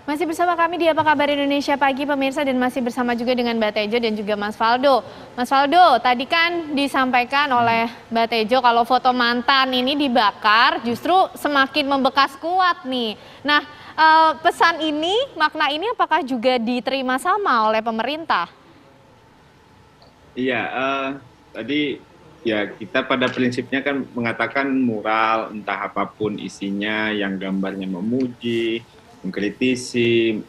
Masih bersama kami di Apa Kabar Indonesia Pagi pemirsa dan masih bersama juga dengan Mbak Tejo dan juga Mas Faldo. Mas Faldo, tadi kan disampaikan oleh Mbak Tejo kalau foto mantan ini dibakar justru semakin membekas kuat nih. Nah, pesan ini, makna ini apakah juga diterima sama oleh pemerintah? Iya, tadi ya kita pada prinsipnya kan mengatakan mural entah apapun isinya yang gambarnya memuji, mengkritisi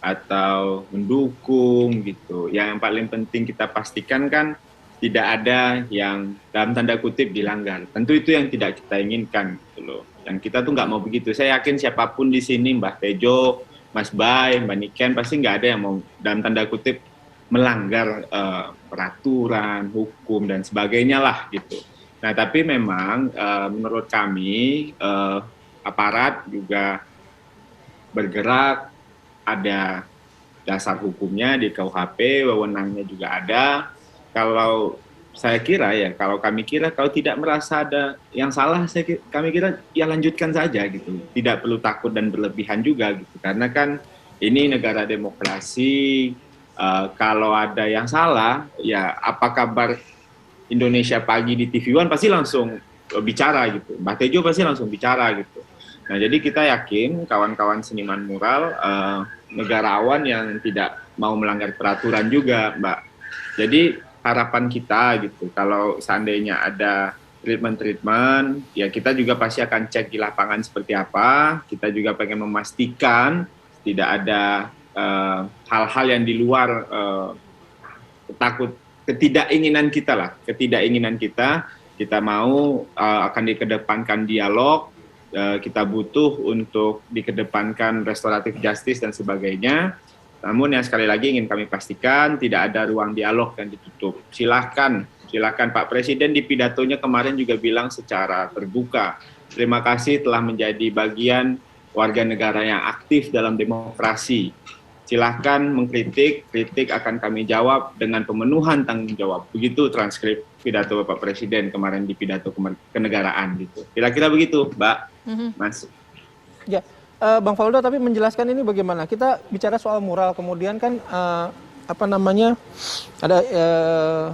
atau mendukung gitu. Yang paling penting kita pastikan kan tidak ada yang dalam tanda kutip dilanggar. Tentu itu yang tidak kita inginkan gitu loh. Dan kita tuh nggak mau begitu. Saya yakin siapapun di sini, Mbak Tejo, Mas Bay, Mbak Niken, pasti nggak ada yang mau dalam tanda kutip melanggar peraturan, hukum dan sebagainya lah gitu. Nah tapi memang menurut kami aparat juga bergerak, ada dasar hukumnya di KUHP, wewenangnya juga ada. Kalau saya kira ya, kalau kami kira kalau tidak merasa ada yang salah, kami kira ya lanjutkan saja gitu. Tidak perlu takut dan berlebihan juga gitu. Karena kan ini negara demokrasi. Kalau ada yang salah, ya apa kabar Indonesia Pagi di TV One pasti langsung bicara gitu. Mbak Tejo pasti langsung bicara gitu. Nah, jadi kita yakin kawan-kawan seniman mural negarawan yang tidak mau melanggar peraturan juga, Mbak. Jadi harapan kita gitu, kalau seandainya ada treatment-treatment, ya kita juga pasti akan cek di lapangan seperti apa. Kita juga pengen memastikan tidak ada hal-hal yang di luar ketidakinginan kita lah, ketidakinginan kita mau akan dikedepankan dialog, kita butuh untuk dikedepankan restoratif justice dan sebagainya. Namun yang sekali lagi ingin kami pastikan tidak ada ruang dialog yang ditutup. Silahkan Pak Presiden di pidatonya kemarin juga bilang secara terbuka, terima kasih telah menjadi bagian warga negara yang aktif dalam demokrasi. Silahkan mengkritik, kritik akan kami jawab dengan pemenuhan tanggung jawab. Begitu transkrip pidato Bapak Presiden kemarin di pidato kenegaraan gitu. Kira-kira begitu, Mbak, Mas. Ya, Bang Faldo, tapi menjelaskan ini bagaimana? Kita bicara soal mural, kemudian kan ada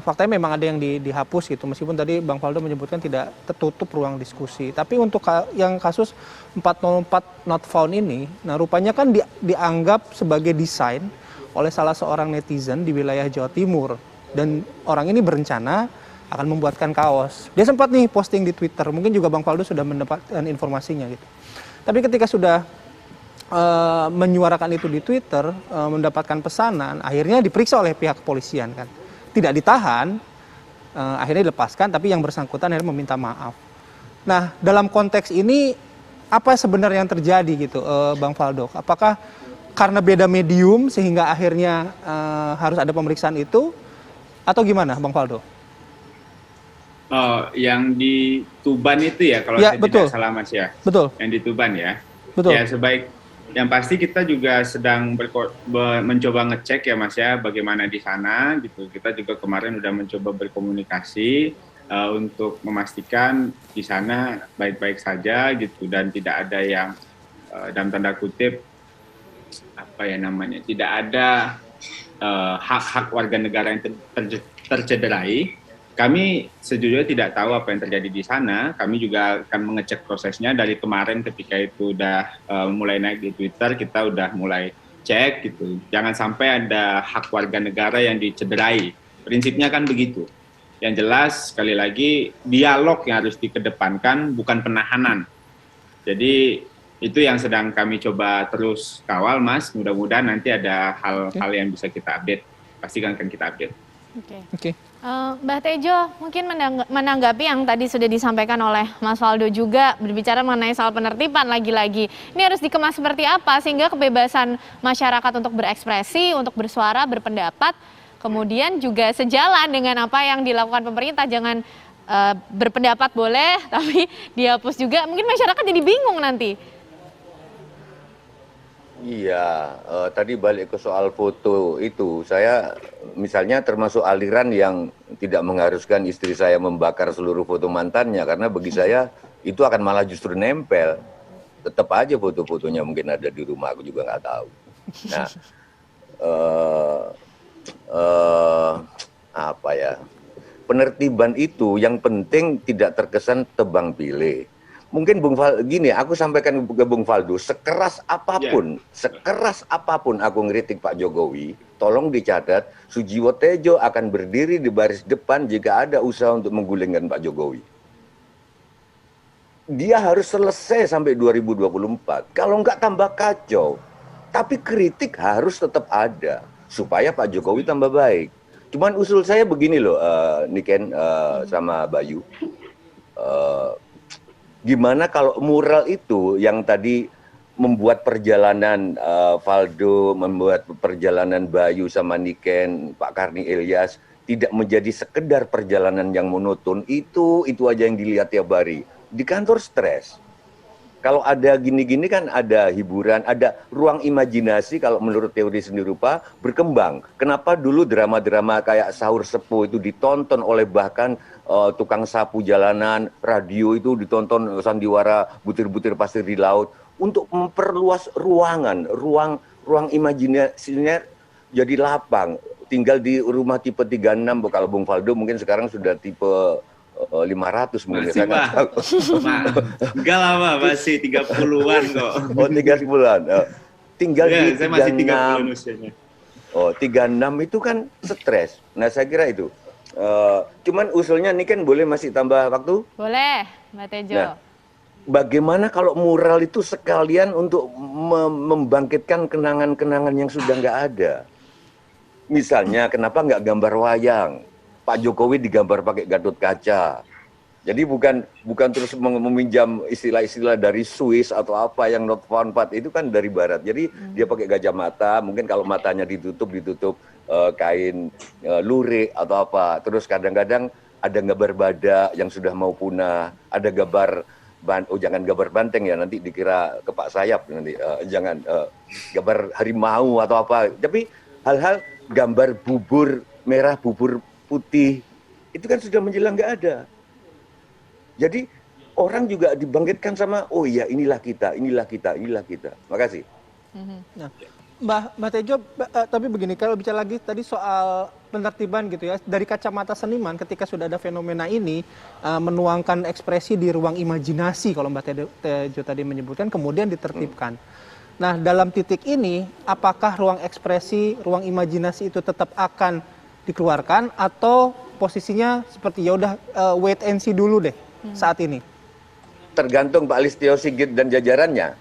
faktanya memang ada yang dihapus gitu, meskipun tadi Bang Faldo menyebutkan tidak tertutup ruang diskusi. Tapi untuk yang kasus 404 not found ini, nah rupanya kan dianggap sebagai desain oleh salah seorang netizen di wilayah Jawa Timur, dan orang ini berencana akan membuatkan kaos. Dia sempat nih posting di Twitter, mungkin juga Bang Faldo sudah mendapatkan informasinya gitu. Tapi ketika sudah menyuarakan itu di Twitter, mendapatkan pesanan, akhirnya diperiksa oleh pihak kepolisian kan. Tidak ditahan, akhirnya dilepaskan, tapi yang bersangkutan akhirnya meminta maaf. Nah, dalam konteks ini apa sebenarnya yang terjadi gitu, Bang Faldo? Apakah karena beda medium sehingga akhirnya harus ada pemeriksaan itu, atau gimana, Bang Faldo? Oh, yang di Tuban itu ya, kalau Ya, saya betul. tidak salah, Mas ya. Betul. Yang di Tuban ya. Betul. Ya, yang pasti kita juga sedang mencoba ngecek ya Mas ya, bagaimana di sana gitu. Kita juga kemarin udah mencoba berkomunikasi untuk memastikan di sana baik-baik saja gitu, dan tidak ada yang dalam tanda kutip apa ya namanya, tidak ada hak-hak warga negara yang tercederai. Kami sejujurnya tidak tahu apa yang terjadi di sana. Kami juga akan mengecek prosesnya dari kemarin ketika itu udah mulai naik di Twitter, kita udah mulai cek gitu. Jangan sampai ada hak warga negara yang dicederai. Prinsipnya kan begitu. Yang jelas sekali lagi dialog yang harus dikedepankan, bukan penahanan. Jadi itu yang sedang kami coba terus kawal, Mas. Mudah-mudahan nanti ada hal-hal yang bisa kita update. Pastikan akan kita update. Oke. Mbak Tejo, mungkin menanggapi yang tadi sudah disampaikan oleh Mas Faldo juga, berbicara mengenai soal penertiban lagi-lagi. Ini harus dikemas seperti apa sehingga kebebasan masyarakat untuk berekspresi, untuk bersuara, berpendapat, kemudian juga sejalan dengan apa yang dilakukan pemerintah. Jangan berpendapat boleh, tapi dihapus juga. Mungkin masyarakat jadi bingung nanti. Iya, tadi balik ke soal foto itu, saya misalnya termasuk aliran yang tidak mengharuskan istri saya membakar seluruh foto mantannya, karena bagi saya itu akan malah justru nempel. Tetap aja foto-fotonya mungkin ada di rumah, aku juga nggak tahu. Nah, eh, eh, apa ya? Penertiban itu yang penting tidak terkesan tebang pilih. Mungkin gini, aku sampaikan ke Bung Faldo, sekeras apapun aku ngeritik Pak Jokowi, tolong dicatat, Sujiwo Tejo akan berdiri di baris depan jika ada usaha untuk menggulingkan Pak Jokowi. Dia harus selesai sampai 2024. Kalau nggak tambah kacau. Tapi kritik harus tetap ada supaya Pak Jokowi tambah baik. Cuman usul saya begini loh, Niken sama Bayu. Gimana kalau mural itu yang tadi membuat perjalanan Faldo, membuat perjalanan Bayu sama Niken, Pak Karni Ilyas tidak menjadi sekedar perjalanan yang monoton, itu aja yang dilihat tiap hari. Di kantor stres. Kalau ada gini-gini kan ada hiburan, ada ruang imajinasi kalau menurut teori seni rupa berkembang. Kenapa dulu drama-drama kayak Sahur Sepuh itu ditonton oleh bahkan tukang sapu jalanan, radio itu ditonton sandiwara butir-butir pasir di laut untuk memperluas ruang imajinasinya jadi lapang. Tinggal di rumah tipe 36, kalau Bung Faldo mungkin sekarang sudah tipe 500 mungkin. Masih, Pak. Enggak lama, masih 30-an kok. Oh, 30-an. Tinggal di saya masih 36. 30 usianya. Oh, 36 itu kan stres. Nah, saya kira itu. Cuman usulnya ini kan boleh masih tambah waktu? Boleh, Mbak Tejo. Nah, bagaimana kalau mural itu sekalian untuk membangkitkan kenangan-kenangan yang sudah nggak ada? Misalnya, kenapa nggak gambar wayang? Pak Jokowi digambar pakai Gatot Kaca. Jadi bukan terus meminjam istilah-istilah dari Swiss atau apa yang not found part itu kan dari Barat. Jadi dia pakai gajah mata, mungkin kalau matanya ditutup kain lurik atau apa. Terus kadang-kadang ada gambar badak yang sudah mau punah, ada gambar jangan gambar banteng ya, nanti dikira kepak sayap nanti. Jangan gambar harimau atau apa. Tapi hal-hal gambar bubur merah, bubur putih, itu kan sudah menjelang nggak ada. Jadi orang juga dibangkitkan sama, oh iya inilah kita. Makasih. Nah, Mbak Tejo, tapi begini, kalau bicara lagi tadi soal penertiban gitu ya, dari kacamata seniman ketika sudah ada fenomena ini, menuangkan ekspresi di ruang imajinasi, kalau Mbak Tejo tadi menyebutkan, kemudian ditertibkan. Nah, dalam titik ini, apakah ruang ekspresi, ruang imajinasi itu tetap akan dikeluarkan atau posisinya seperti ya udah wait and see dulu deh saat ini? Tergantung Pak Listio Sigit dan jajarannya.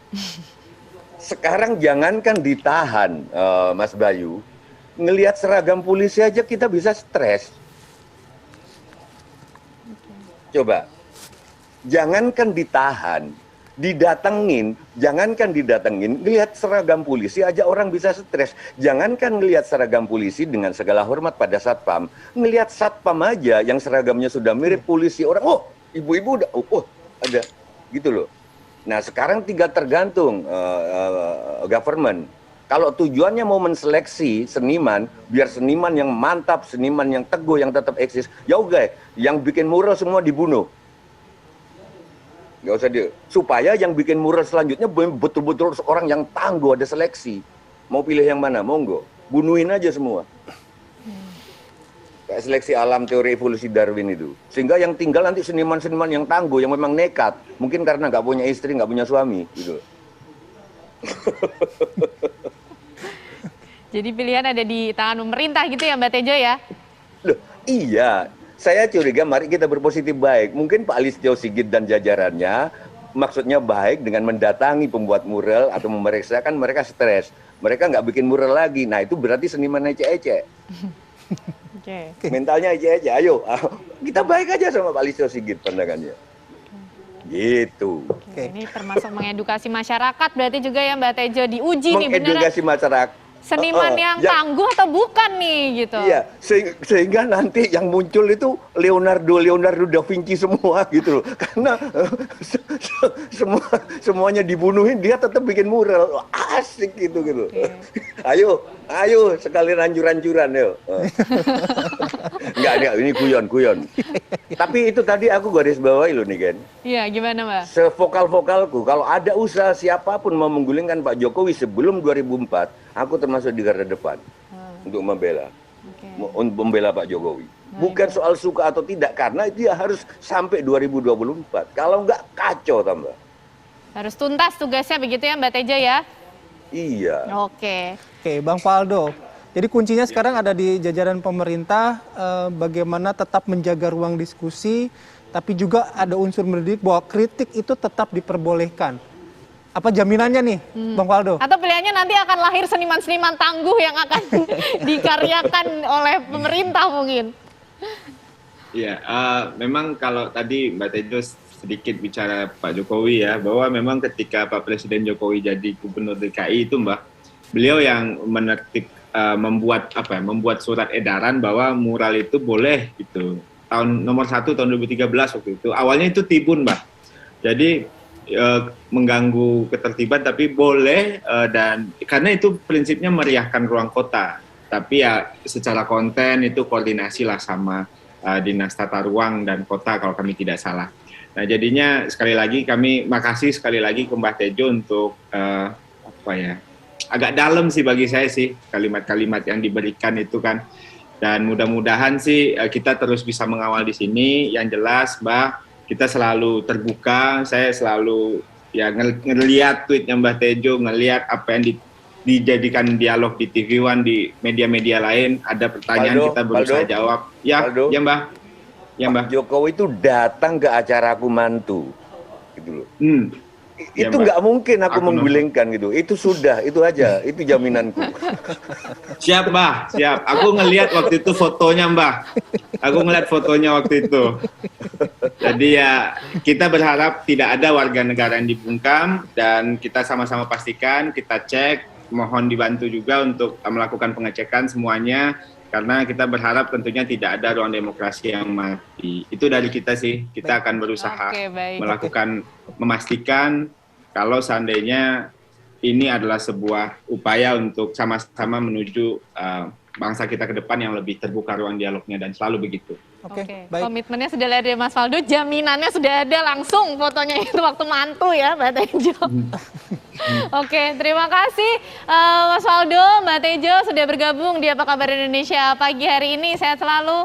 Sekarang jangankan ditahan, Mas Bayu, ngelihat seragam polisi aja kita bisa stres. Coba, jangankan ditahan, jangankan didatengin, lihat seragam polisi aja orang bisa stres. Jangankan ngelihat seragam polisi, dengan segala hormat pada satpam, ngelihat satpam aja yang seragamnya sudah mirip polisi, orang, oh ibu-ibu udah, oh ada, gitu loh. Nah sekarang tinggal tergantung government. Kalau tujuannya mau menseleksi seniman, biar seniman yang mantap, seniman yang teguh, yang tetap eksis, ya udah, yang bikin mural semua dibunuh. Nggak usah supaya yang bikin mural selanjutnya betul-betul orang yang tangguh, ada seleksi. Mau pilih yang mana? Monggo. Bunuhin aja semua. Kayak seleksi alam teori evolusi Darwin itu. Sehingga yang tinggal nanti seniman-seniman yang tangguh, yang memang nekat. Mungkin karena nggak punya istri, nggak punya suami. Gitu. Jadi pilihan ada di tangan pemerintah gitu ya Mbak Tejo ya? Loh, iya. Saya curiga mari kita berpositif baik. Mungkin Pak Listio Sigit dan jajarannya maksudnya baik dengan mendatangi pembuat mural atau memeriksa, kan mereka stres. Mereka nggak bikin mural lagi. Nah itu berarti seniman ecek-ecek. Mentalnya ecek-ecek. Ayo, kita baik aja sama Pak Listio Sigit pandangannya. Gitu. Ini termasuk mengedukasi masyarakat berarti juga ya Mbak Tejo, diuji nih beneran. Mengedukasi masyarakat. Seniman yang tangguh atau bukan nih gitu. Iya, sehingga nanti yang muncul itu Leonardo da Vinci semua gitu loh. Karena semuanya dibunuhin, dia tetap bikin mural. Asik gitu. Ayo sekalian hancur-hancuran yuk. Enggak, ini guyon. Tapi itu tadi aku garis bawahi loh nih Ken. Iya, gimana Mbak? Sevokal-vokalku, kalau ada usaha siapapun mau menggulingkan Pak Jokowi sebelum 2004, aku termasuk di garda depan untuk membela. Untuk membela Pak Jokowi. Bukan soal suka atau tidak, karena dia harus sampai 2024. Kalau enggak, kacau tambah. Harus tuntas tugasnya begitu ya Mbak Tejo ya? Iya. Oke. Oke, Bang Faldo. Jadi kuncinya sekarang ada di jajaran pemerintah, bagaimana tetap menjaga ruang diskusi, tapi juga ada unsur mendidik bahwa kritik itu tetap diperbolehkan. Apa jaminannya nih, Bang Faldo? Atau pilihannya nanti akan lahir seniman-seniman tangguh yang akan dikaryakan oleh pemerintah mungkin? Ya, memang kalau tadi Mbak Tejo sedikit bicara Pak Jokowi ya, bahwa memang ketika Pak Presiden Jokowi jadi Gubernur DKI itu Mbak, beliau yang membuat surat edaran bahwa mural itu boleh gitu. Nomor 1 tahun 2013 waktu itu. Awalnya itu tribun Mbak. Jadi mengganggu ketertiban tapi boleh dan karena itu prinsipnya meriahkan ruang kota. Tapi ya secara konten itu koordinasi lah sama Dinas Tata Ruang dan Kota kalau kami tidak salah. Nah jadinya sekali lagi kami makasih sekali lagi ke Mbak Tejo untuk agak dalam sih bagi saya sih kalimat-kalimat yang diberikan itu kan. Dan mudah-mudahan sih kita terus bisa mengawal di sini. Yang jelas Mbak, kita selalu terbuka. Saya selalu ya ngelihat tweetnya Mbak Tejo, ngelihat apa yang dijadikan dialog di TV One, di media-media lain. Ada pertanyaan kita berusaha jawab. Ya, Faldo, ya Mbak. Ya Mbak. Pak Jokowi itu datang ke acaraku mantu, gitu loh. Ya, Itu Mbak. nggak mungkin aku Aku menggulingkan gitu. Itu sudah, itu aja, itu jaminanku. Siap Mbak, siap. Aku ngelihat waktu itu fotonya Mbak. Aku ngelihat fotonya waktu itu. Jadi ya kita berharap tidak ada warga negara yang dibungkam dan kita sama-sama pastikan, kita cek, mohon dibantu juga untuk melakukan pengecekan semuanya. Karena kita berharap tentunya tidak ada ruang demokrasi yang mati. Itu dari kita sih, kita akan berusaha memastikan kalau seandainya ini adalah sebuah upaya untuk sama-sama menuju bangsa kita ke depan yang lebih terbuka ruang dialognya dan selalu begitu. Oke, baik. Komitmennya sudah ada dari Mas Faldo, jaminannya sudah ada langsung fotonya itu waktu mantu ya Mbak Tejo. Oke, terima kasih Mas Faldo, Mbak Tejo sudah bergabung di Apa Kabar Indonesia pagi hari ini. Sehat selalu.